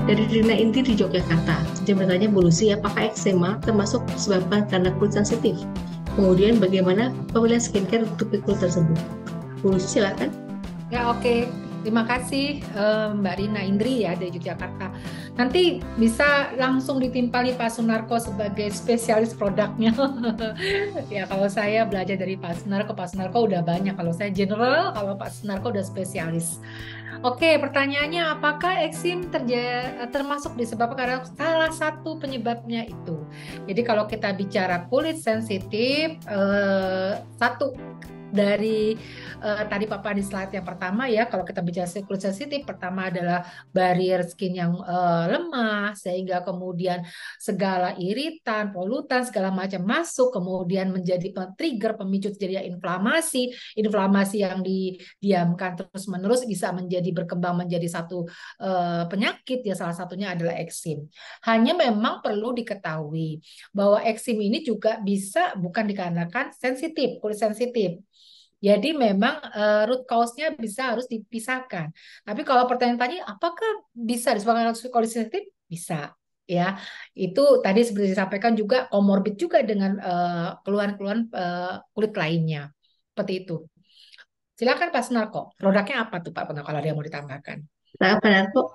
Dari Rina Inti di Yogyakarta. Dia bertanya, Bu Lucy, apakah eksema termasuk disebabkan karena kulit sensitif? Kemudian bagaimana pemilihan skincare untuk kulit tersebut? Bu Lucy silakan. Ya, oke. Terima kasih Mbak Rina Indri ya dari Yogyakarta. Nanti bisa langsung ditimpali Pak Sunarko sebagai spesialis produknya. Ya, kalau saya belajar dari Pak Sunarko udah banyak. Kalau saya general, kalau Pak Sunarko udah spesialis. Oke, pertanyaannya apakah eksim termasuk disebabkan karena salah satu penyebabnya itu? Jadi kalau kita bicara kulit sensitif, satu dari tadi paparan di slide yang pertama ya, kalau kita bicara kulit sensitif, pertama adalah barrier skin yang lemah, sehingga kemudian segala iritan, polutan, segala macam masuk, kemudian menjadi trigger pemicu terjadinya inflamasi, inflamasi yang didiamkan terus-menerus bisa menjadi berkembang menjadi satu penyakit ya, salah satunya adalah eksim. Hanya memang perlu diketahui bahwa eksim ini juga bisa bukan dikarenakan sensitif, kulit sensitif. Jadi memang root cause-nya bisa harus dipisahkan. Tapi kalau pertanyaan tadi, apakah bisa disebabkan kulit sensitif? Bisa. Ya, itu tadi seperti disampaikan juga komorbid juga dengan keluhan-keluhan kulit lainnya. Seperti itu. Silakan Pak Sunarko. Produknya apa tuh Pak Sunarko kalau ada yang mau ditambahkan? Nah, Panarko,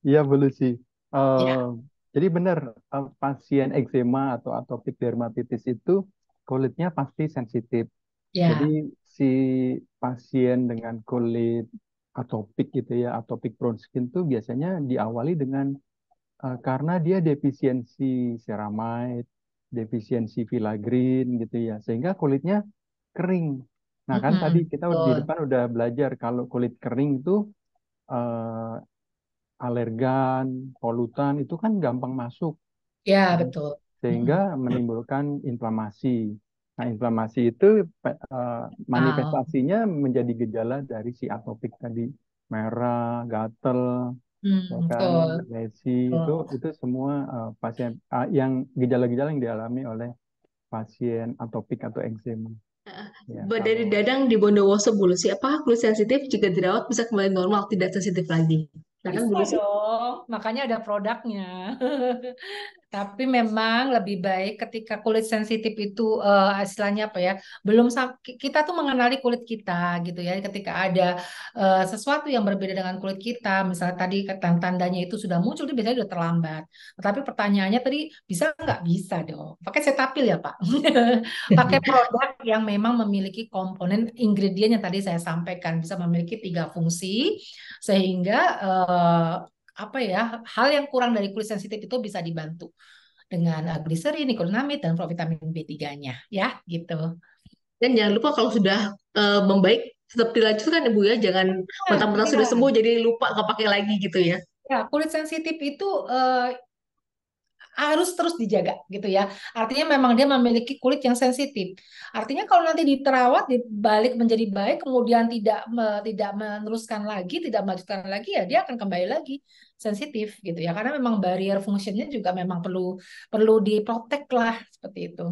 Iya, Belusi. Eh, Ya, jadi benar, pasien eksema atau atopik dermatitis itu kulitnya pasti sensitif. Jadi ya. si pasien dengan kulit atopik gitu ya, atopik prone skin tuh biasanya diawali dengan karena dia defisiensi ceramide, defisiensi filagrin gitu ya, sehingga kulitnya kering. Nah kan tadi Mm-mm, kita di betul. depan udah belajar kalau kulit kering itu eh, alergan, polutan itu kan gampang masuk, Ya, kan? betul. Sehingga Mm-mm. menimbulkan inflamasi. Nah, inflamasi itu eh, Ah, manifestasinya menjadi gejala dari si atopik tadi, merah, gatel, ya kan, betul. lesi Betul. itu semua pasien yang gejala-gejala yang dialami oleh pasien atopik atau eksema. Ya, dari kalau Dadang di Bondowoso, Bu Lucy, apakah kulit sensitif jika dirawat bisa kembali normal, tidak sensitif lagi? Silakan Bu Bisa Lucy. dong, makanya ada produknya. Tapi memang lebih baik ketika kulit sensitif itu istilahnya apa ya? Kita tuh mengenali kulit kita gitu ya. Ketika ada sesuatu yang berbeda dengan kulit kita, misalnya tadi tandanya itu sudah muncul, itu biasanya sudah terlambat. Tapi pertanyaannya tadi bisa nggak? Bisa dong. Pakai Cetaphil ya Pak. Pakai produk yang memang memiliki komponen ingredient yang tadi saya sampaikan bisa memiliki tiga fungsi sehingga apa ya hal yang kurang dari kulit sensitif itu bisa dibantu dengan gliserin, nicotinamide dan provitamin B3-nya ya gitu. Dan jangan lupa kalau sudah membaik, tetap dilanjutkan ya Bu ya. Jangan Nah, mentang-mentang sudah ya, sembuh jadi lupa nggak pakai lagi gitu ya. ya, kulit sensitif itu harus terus dijaga gitu ya. Artinya memang dia memiliki kulit yang sensitif. Artinya kalau nanti diterawat dibalik menjadi baik kemudian tidak meneruskan lagi, tidak melanjutkan lagi ya dia akan kembali lagi sensitif gitu ya. Karena memang barrier fungsinya juga memang perlu perlu diprotek lah seperti itu.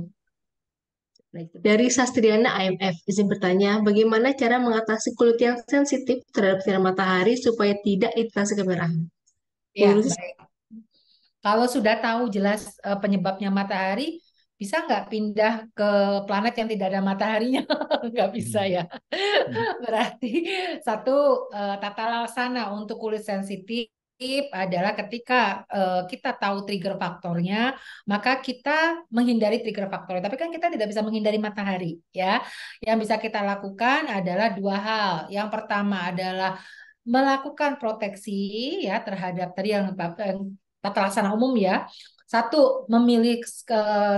Dari Sastriana IMF, izin bertanya, bagaimana cara mengatasi kulit yang sensitif terhadap sinar matahari supaya tidak iritasi kemerahan? Bu Ya, Lucy. baik. Kalau sudah tahu jelas penyebabnya matahari, bisa nggak pindah ke planet yang tidak ada mataharinya? Nggak bisa hmm, ya. hmm, Berarti satu tata laksana untuk kulit sensitif adalah ketika kita tahu trigger faktornya, maka kita menghindari trigger faktornya. Tapi kan kita tidak bisa menghindari matahari, ya. Yang bisa kita lakukan adalah dua hal. Yang pertama adalah melakukan proteksi ya terhadap tadi yang tata laksana umum ya. Satu, memilih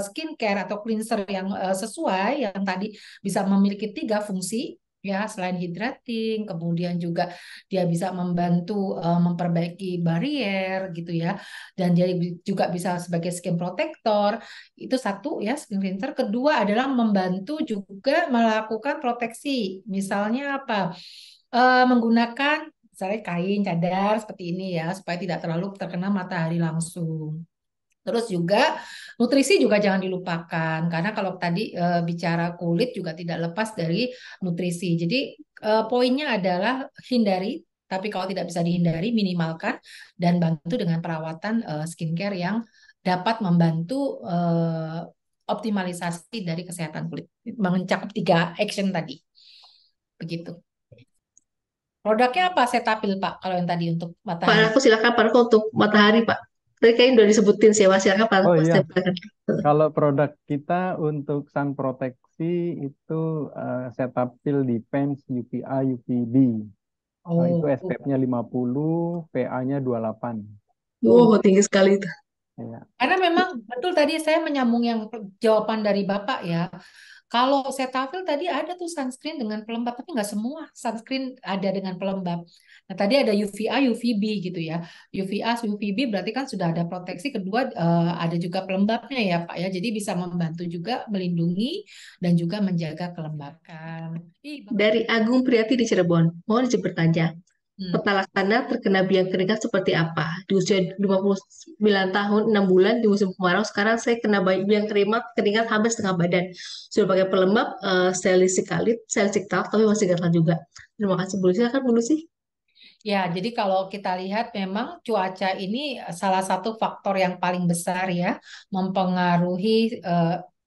skincare atau cleanser yang sesuai, yang tadi bisa memiliki tiga fungsi, ya, selain hydrating, kemudian juga dia bisa membantu memperbaiki barrier gitu ya, dan dia juga bisa sebagai skin protector. Itu satu ya, skin cleanser. Kedua adalah membantu juga melakukan proteksi. Misalnya apa? Menggunakan misalnya kain cadar seperti ini ya, supaya tidak terlalu terkena matahari langsung. Terus juga nutrisi juga jangan dilupakan karena kalau tadi bicara kulit juga tidak lepas dari nutrisi. Jadi poinnya adalah hindari Tapi kalau tidak bisa dihindari, minimalkan dan bantu dengan perawatan skincare yang dapat membantu optimalisasi dari kesehatan kulit, mencakup 3 action tadi. Begitu. Produknya apa Cetaphil, Pak? Kalau yang tadi untuk Pak matahari. Rako silakan Pak Rako untuk matahari Pak. Tadi kayaknya udah disebutin sih, Pak. Silakan Pak Oh Rako, iya, saya silakan. kalau produk kita untuk sun proteksi itu Cetaphil Defense UVA UVB. Itu Oh, SPF-nya 50, PA-nya 28. oh. Wow, tinggi sekali itu. Ya. Karena memang betul tadi saya menyambung yang jawaban dari Bapak ya. Kalau Cetaphil tadi ada tuh sunscreen dengan pelembab, tapi nggak semua sunscreen ada dengan pelembab. Nah, tadi ada UVA, UVB gitu ya. UVA, UVB berarti kan sudah ada proteksi. Kedua, ada juga pelembabnya ya Pak ya. Jadi bisa membantu juga melindungi dan juga menjaga kelembapan. Ih, bagus. Dari Agung Priyati di Cirebon, mohon izin bertanya. Hmm. Peta laksana terkena biang keringat seperti apa? Di usia 59 tahun, 6 bulan di musim kemarau, sekarang saya kena biang keringat hampir setengah badan. Sudah pakai pelembab, salisilikat, tapi masih gatal juga. Terima kasih, Bu Lucy. Silakan, Bu Lucy. Ya, jadi kalau kita lihat memang cuaca ini salah satu faktor yang paling besar ya mempengaruhi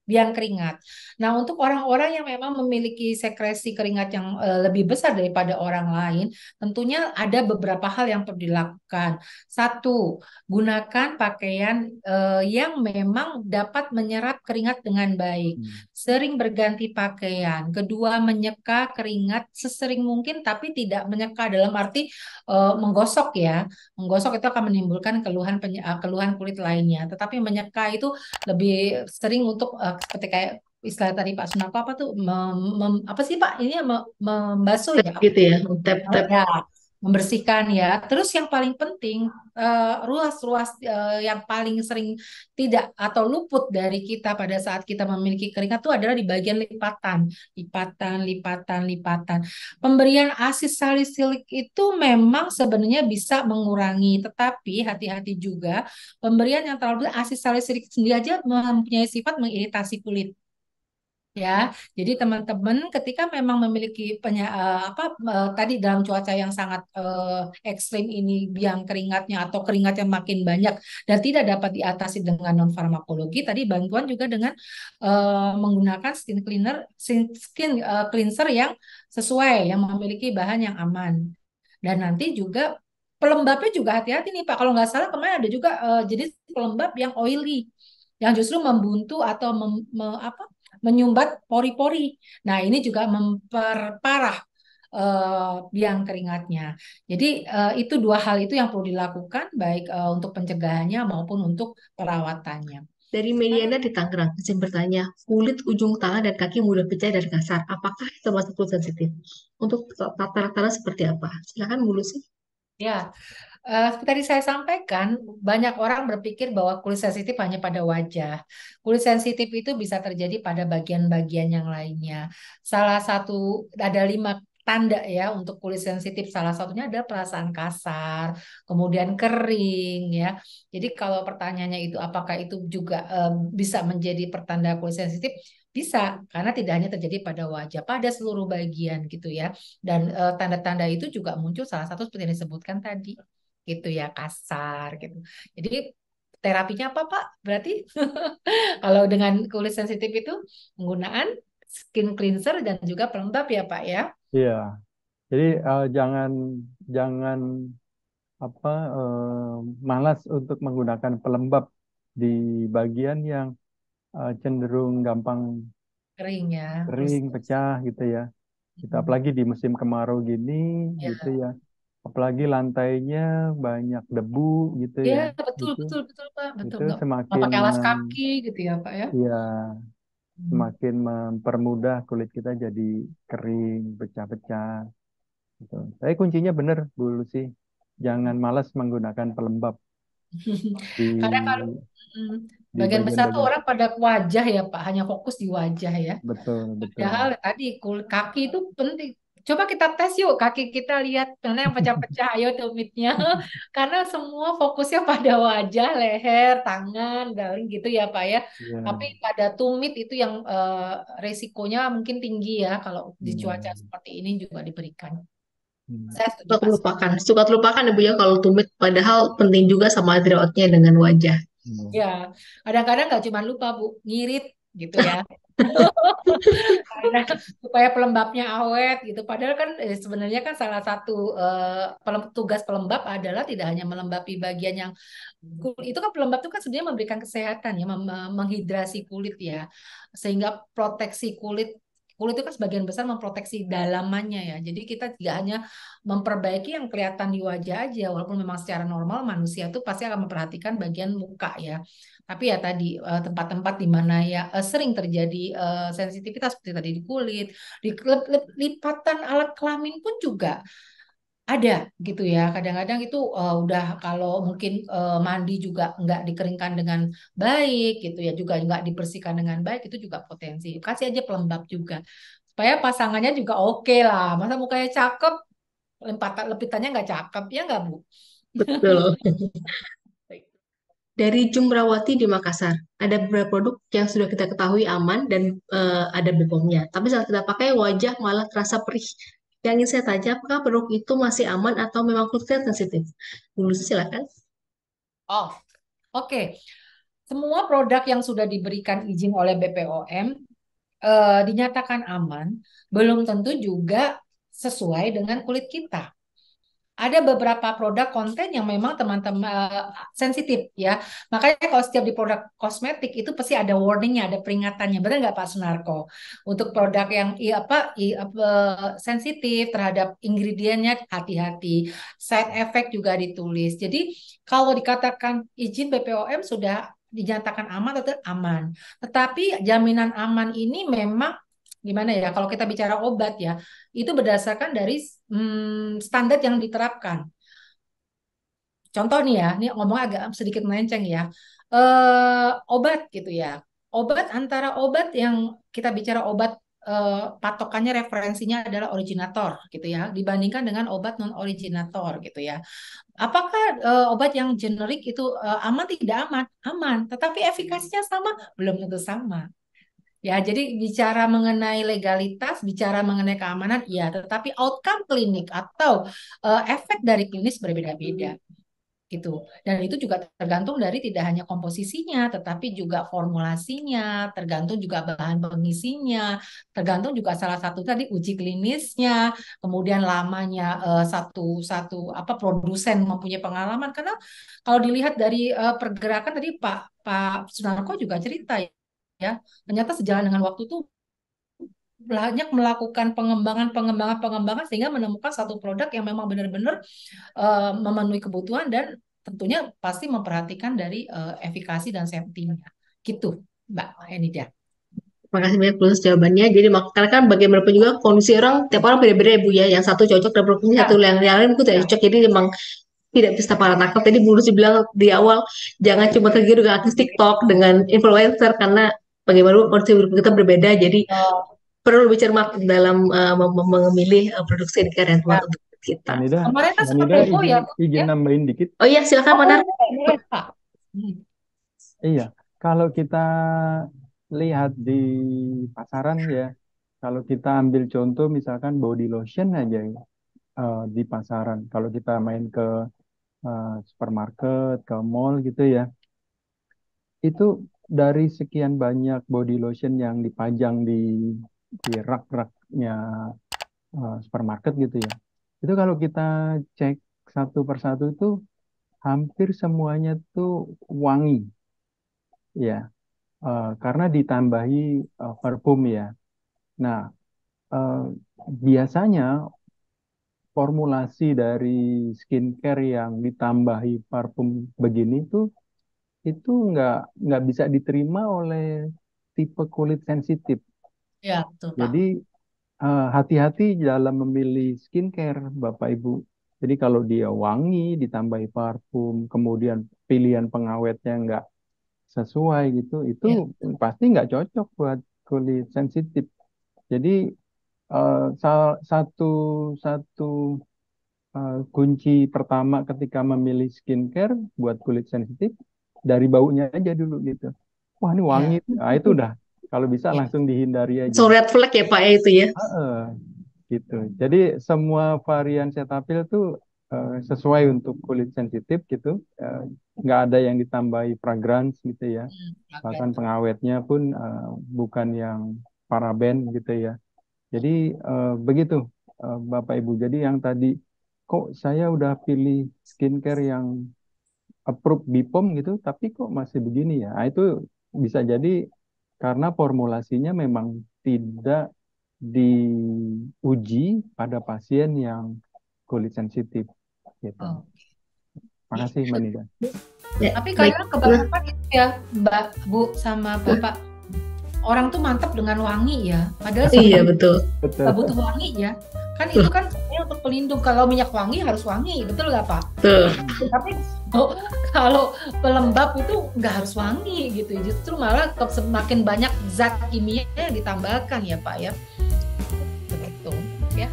biang keringat. Nah, untuk orang-orang yang memang memiliki sekresi keringat yang lebih besar daripada orang lain, tentunya ada beberapa hal yang perlu dilakukan. Satu, gunakan pakaian yang memang dapat menyerap keringat dengan baik. Hmm. Sering berganti pakaian. Kedua, menyeka keringat sesering mungkin tapi tidak menyeka dalam arti menggosok ya. Menggosok itu akan menimbulkan keluhan kulit lainnya. Tetapi menyeka itu lebih sering untuk seperti kayak istilah tadi Pak Sunarko apa tuh apa sih Pak ini ya, membasuh Tap ya. gitu ya, tap, tap. Ya, membersihkan ya. Terus yang paling penting, ruas-ruas yang paling sering tidak atau luput dari kita pada saat kita memiliki keringat itu adalah di bagian lipatan, lipatan, lipatan, lipatan. Pemberian ASI salisilik itu memang sebenarnya bisa mengurangi, tetapi hati-hati juga pemberian yang terlalu besar, ASI salisilik sendiri aja mempunyai sifat mengiritasi kulit. Ya, jadi teman-teman ketika memang memiliki tadi dalam cuaca yang sangat ekstrim ini biang keringatnya atau keringat yang makin banyak dan tidak dapat diatasi dengan non farmakologi, tadi bantuan juga dengan menggunakan skin cleanser yang sesuai, yang memiliki bahan yang aman. Dan nanti juga pelembabnya juga hati-hati nih Pak. Kalau nggak salah kemarin ada juga jenis pelembab yang oily, yang justru membuntu atau menyumbat pori-pori. Nah, ini juga memperparah biang keringatnya. Jadi itu dua hal itu yang perlu dilakukan baik untuk pencegahannya maupun untuk perawatannya. Dari Mediana di Tangerang, izin bertanya, kulit ujung tangan dan kaki mudah pecah dan kasar. Apakah itu termasuk kulit sensitif? Untuk tata-tata seperti apa? Silakan, Bu Lucy. Ya, seperti tadi saya sampaikan, banyak orang berpikir bahwa kulit sensitif hanya pada wajah. Kulit sensitif itu bisa terjadi pada bagian-bagian yang lainnya. Salah satu, ada 5 tanda ya untuk kulit sensitif. Salah satunya adalah perasaan kasar, kemudian kering ya. Jadi kalau pertanyaannya itu apakah itu juga bisa menjadi pertanda kulit sensitif? Bisa, karena tidak hanya terjadi pada wajah, pada seluruh bagian gitu ya. Dan tanda-tanda itu juga muncul salah satu seperti yang disebutkan tadi gitu ya, kasar gitu. Jadi terapinya apa Pak? Berarti kalau dengan kulit sensitif itu penggunaan skin cleanser dan juga pelembab ya Pak ya. Iya. Jadi jangan jangan apa malas untuk menggunakan pelembab di bagian yang cenderung gampang Kering ya, terus kering, pecah gitu ya. Gitu. Apalagi di musim kemarau gini gitu ya. ya. Apalagi lantainya banyak debu gitu Ya, ya. betul Itu betul betul Pak, betul itu nggak pakai alas kaki gitu ya Pak ya. ya Hmm. semakin mempermudah kulit kita jadi kering, pecah-pecah gitu. Tapi kuncinya benar Bu Lucy. Jangan malas menggunakan pelembab Karena kalau di mm, di bagian besar tuh bagian-bagian. orang pada wajah ya Pak, hanya fokus di wajah ya. Betul, betul. Padahal tadi kulit kaki itu penting. Coba kita tes yuk kaki kita lihat mana yang pecah-pecah, ayo tumitnya. Karena semua fokusnya pada wajah, leher, tangan, daun gitu ya Pak ya. Tapi Ya. pada tumit itu yang resikonya mungkin tinggi ya kalau di cuaca Hmm. seperti ini juga diberikan. Hmm. Saya setuju Suka Pak. terlupakan. Suka terlupakan ya Bu ya kalau tumit, padahal penting juga sama throughout-nya dengan wajah. Hmm. Ya, kadang-kadang nggak cuma lupa Bu, ngirit gitu ya. Karena supaya pelembabnya awet gitu. Padahal kan sebenarnya kan salah satu tugas pelembab adalah tidak hanya melembapi bagian yang kulit itu kan pelembab itu kan sebenarnya memberikan kesehatan ya, menghidrasi kulit ya, sehingga proteksi kulit kulit itu kan sebagian besar memproteksi dalamannya ya. Jadi kita tidak hanya memperbaiki yang kelihatan di wajah aja, walaupun memang secara normal manusia tuh pasti akan memperhatikan bagian muka ya. Tapi ya tadi tempat-tempat di mana ya sering terjadi sensitivitas seperti tadi di kulit, di lipatan alat kelamin pun juga ada gitu ya. Kadang-kadang itu udah kalau mungkin mandi juga nggak dikeringkan dengan baik gitu ya, juga nggak dibersihkan dengan baik itu juga potensi. Kasih aja pelembab juga supaya pasangannya juga oke lah. Masa mukanya cakep, lepitannya nggak cakep ya nggak Bu? Betul. Dari Jumrawati di Makassar, ada beberapa produk yang sudah kita ketahui aman dan ada BPOM-nya. Tapi saat kita pakai, wajah malah terasa perih. Yang ingin saya tanya, apakah produk itu masih aman atau memang kulitnya sensitif? Dulu silakan. Oh, oke. Semua produk yang sudah diberikan izin oleh BPOM dinyatakan aman, belum tentu juga sesuai dengan kulit kita. Ada beberapa produk konten yang memang teman-teman sensitif ya. Makanya kalau setiap di produk kosmetik itu pasti ada warningnya, ada peringatannya. Benar nggak Pak Sunarko? Untuk produk yang sensitif terhadap ingredientnya hati-hati. Side effect juga ditulis. Jadi kalau dikatakan izin BPOM sudah dinyatakan aman atau aman. Tetapi jaminan aman ini memang gimana ya? Kalau kita bicara obat ya, itu berdasarkan dari standar yang diterapkan. Contoh nih ya, ini ngomong agak sedikit melenceng ya. Obat gitu ya. Obat antara obat yang kita bicara obat patokannya referensinya adalah originator gitu ya, dibandingkan dengan obat non originator gitu ya. Apakah obat yang generik itu aman tidak aman? Aman, tetapi efikasinya sama? Belum tentu sama. Ya, jadi bicara mengenai legalitas, bicara mengenai keamanan, ya, tetapi outcome klinik atau efek dari klinis berbeda-beda gitu. Dan itu juga tergantung dari tidak hanya komposisinya, tetapi juga formulasinya, tergantung juga bahan pengisinya, tergantung juga salah satu tadi uji klinisnya, kemudian lamanya satu satu apa produsen mempunyai pengalaman. Karena kalau dilihat dari pergerakan tadi Pak Pak Sunarko juga cerita ya, ternyata sejalan dengan waktu tuh banyak melakukan pengembangan sehingga menemukan satu produk yang memang benar-benar memenuhi kebutuhan dan tentunya pasti memperhatikan dari efikasi dan safety-nya. Gitu, Mbak Enidia. Terima kasih banyak Lulus jawabannya. Jadi karena kan bagaimanapun juga kondisi orang, tiap orang beda-beda ya Bu ya. Yang satu cocok dan produk ini satu Ya, yang lain itu tidak ya. cocok. Jadi memang tidak bisa para tangkap. Tadi Bu Lucy bilang di awal, jangan cuma tergiur dengan artis TikTok, dengan influencer, karena bagaimanapun kondisi tubuh kita berbeda. Jadi Oh, perlu lebih cermat dalam memilih produk skincare yang tepat ya. untuk kita. Manida, Kemarin kan sempat Manida heboh izin ya, izin ya. nambahin dikit. Oh iya, silakan Oh, Manar. boleh, boleh, Pak. Hmm. Iya, kalau kita lihat di pasaran ya, kalau kita ambil contoh misalkan body lotion aja ya, di pasaran. Kalau kita main ke supermarket, ke mall gitu ya, itu dari sekian banyak body lotion yang dipajang di rak-raknya supermarket gitu ya. Itu kalau kita cek satu persatu itu hampir semuanya tuh wangi ya, karena ditambahi parfum ya. Nah, eh, biasanya formulasi dari skincare yang ditambahi parfum begini tuh itu nggak bisa diterima oleh tipe kulit sensitif. Ya, betul, Pak. Jadi hati-hati dalam memilih skincare, Bapak Ibu. Jadi kalau dia wangi, ditambahi parfum, kemudian pilihan pengawetnya nggak sesuai gitu, itu Ya, pasti nggak cocok buat kulit sensitif. Jadi satu satu kunci pertama ketika memilih skincare buat kulit sensitif dari baunya aja dulu gitu. Wah ini wangi, ya, nah itu udah kalau bisa ya. langsung dihindari aja. So red flag ya Pak ya itu ya. Heeh, gitu. Jadi semua varian Cetaphil tuh sesuai untuk kulit sensitif gitu. Nggak ada yang ditambahi fragrance gitu ya. Bahkan pengawetnya pun bukan yang paraben gitu ya. Jadi begitu Bapak Ibu. Jadi yang tadi kok saya udah pilih skincare yang approved BPOM gitu, tapi kok masih begini ya? Nah, itu bisa jadi karena formulasinya memang tidak diuji pada pasien yang kulit sensitif gitu. Oh. Makasih Mbak Nida. Ya, Tapi baik. kadang kebanyakan itu ya Mbak, Bu, sama Bapak, orang tuh mantap dengan wangi ya. Padahal Iya, sebenarnya betul. nggak butuh wangi ya. Kan itu kan sebenarnya untuk pelindung. Kalau minyak wangi harus wangi, betul nggak Pak? Betul. Tapi kalau pelembab itu nggak harus wangi gitu. Justru malah semakin banyak zat kimia yang ditambahkan ya Pak ya. Begitu ya.